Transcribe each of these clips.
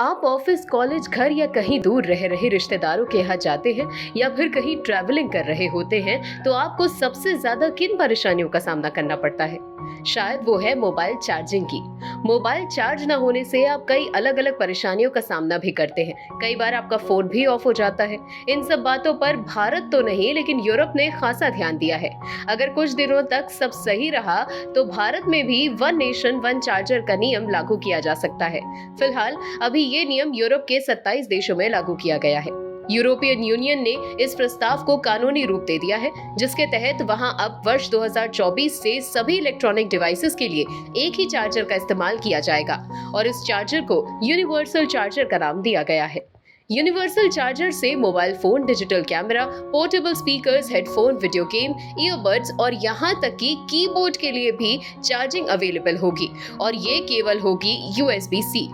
आप office, college, घर या कहीं दूर रह रहे रिश्तेदारों के यहाँ जाते हैं या फिर कहीं ट्रैवलिंग कर रहे होते हैं तो आपको सबसे ज्यादा किन परेशानियों का सामना करना पड़ता है? शायद वो है मोबाइल चार्जिंग की। मोबाइल चार्ज ना होने से आप कई अलग अलग परेशानियों का सामना भी करते हैं। कई बार आपका फोन भी ऑफ हो जाता है। इन सब बातों पर भारत तो नहीं लेकिन यूरोप ने खासा ध्यान दिया है। अगर कुछ दिनों तक सब सही रहा तो भारत में भी वन नेशन वन चार्जर का नियम लागू किया जा सकता है। फिलहाल अभी ये नियम यूरोप के 27 देशों में लागू किया गया है। यूरोपियन यूनियन ने इस प्रस्ताव को कानूनी रूप दे दिया है, जिसके तहत वहां अब वर्ष 2024 से सभी इलेक्ट्रॉनिक डिवाइसेस के लिए एक ही चार्जर का इस्तेमाल किया जाएगा और इस चार्जर को यूनिवर्सल चार्जर का नाम दिया गया है। यूनिवर्सल चार्जर से mobile phone, digital camera, portable speakers, headphone, video game, earbuds और यहाँ तक कि कीबोर्ड के लिए भी चार्जिंग अवेलेबल होगी और ये केवल होगी USB-C।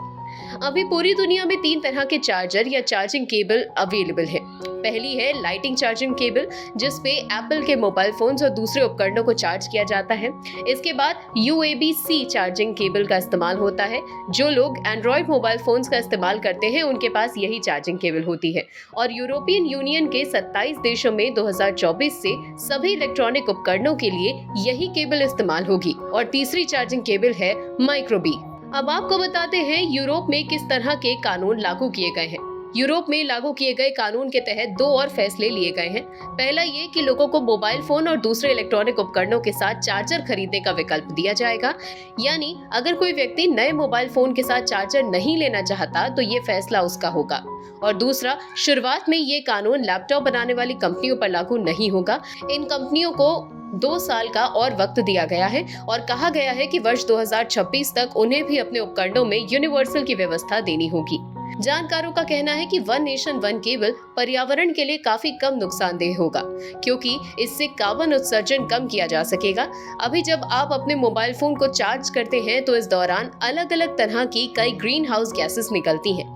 अभी पूरी दुनिया में 3 तरह के चार्जर या चार्जिंग केबल अवेलेबल है। पहली है लाइटिंग चार्जिंग केबल, जिसपे एप्पल के मोबाइल फोन्स और दूसरे उपकरणों को चार्ज किया जाता है। इसके बाद USB-C चार्जिंग केबल का इस्तेमाल होता है। जो लोग एंड्रॉइड मोबाइल फोन्स का इस्तेमाल करते हैं उनके पास यही चार्जिंग केबल होती है और यूरोपियन यूनियन के 27 देशों में 2024 से सभी इलेक्ट्रॉनिक उपकरणों के लिए यही केबल इस्तेमाल होगी। और तीसरी चार्जिंग केबल है माइक्रो बी। अब आपको बताते हैं यूरोप में किस तरह के कानून लागू किए गए हैं। यूरोप में लागू किए गए कानून के तहत 2 और फैसले लिए गए हैं। पहला ये कि लोगों को मोबाइल फोन और दूसरे इलेक्ट्रॉनिक उपकरणों के साथ चार्जर खरीदने का विकल्प दिया जाएगा, यानी अगर कोई व्यक्ति नए मोबाइल फोन के साथ चार्जर नहीं लेना चाहता तो ये फैसला उसका होगा। और दूसरा, शुरुआत में ये कानून लैपटॉप बनाने वाली कंपनियों पर लागू नहीं होगा। इन कंपनियों को 2 साल का और वक्त दिया गया है और कहा गया है कि वर्ष 2026 तक उन्हें भी अपने उपकरणों में यूनिवर्सल की व्यवस्था देनी होगी। जानकारों का कहना है कि वन नेशन वन केबल पर्यावरण के लिए काफी कम नुकसानदेह होगा, क्योंकि इससे कार्बन उत्सर्जन कम किया जा सकेगा। अभी जब आप अपने मोबाइल फोन को चार्ज करते हैं तो इस दौरान अलग अलग तरह की कई ग्रीन हाउस गैसेस निकलती हैं।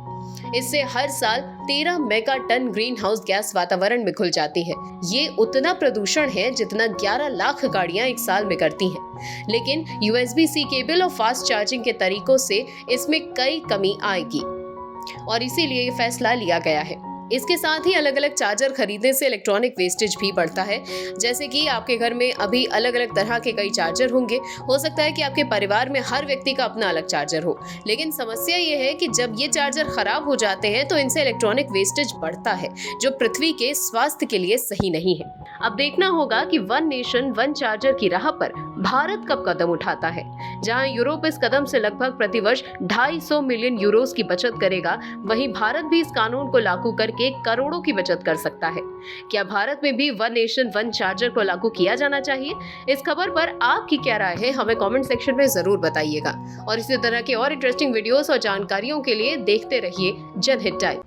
इससे हर साल 13 mega ton greenhouse gas वातावरण में घुल जाती है। ये उतना प्रदूषण है जितना 11 लाख गाड़ियां एक साल में करती हैं। लेकिन USB-C केबल और फास्ट चार्जिंग के तरीकों से इसमें कई कमी आएगी और इसीलिए ये फैसला लिया गया है। इसके साथ ही अलग अलग चार्जर खरीदने से इलेक्ट्रॉनिक वेस्टेज भी बढ़ता है। जैसे कि आपके घर में अभी अलग अलग तरह के कई चार्जर होंगे। हो सकता है कि आपके परिवार में हर व्यक्ति का अपना अलग चार्जर हो, लेकिन समस्या ये है कि जब ये चार्जर खराब हो जाते हैं तो इनसे इलेक्ट्रॉनिक वेस्टेज बढ़ता है, जो पृथ्वी के स्वास्थ्य के लिए सही नहीं है। अब देखना होगा कि वन नेशन वन चार्जर की राह पर भारत कब कदम उठाता है। जहां यूरोप इस कदम से लगभग प्रतिवर्ष 250 मिलियन यूरोस की बचत करेगा, वहीं भारत भी इस कानून को लागू करके करोड़ों की बचत कर सकता है। क्या भारत में भी वन नेशन वन चार्जर को लागू किया जाना चाहिए? इस खबर पर आपकी क्या राय है, हमें कमेंट सेक्शन में जरूर बताइएगा। और इसी तरह के और इंटरेस्टिंग वीडियोस और जानकारियों के लिए देखते रहिए जनहित टाइम।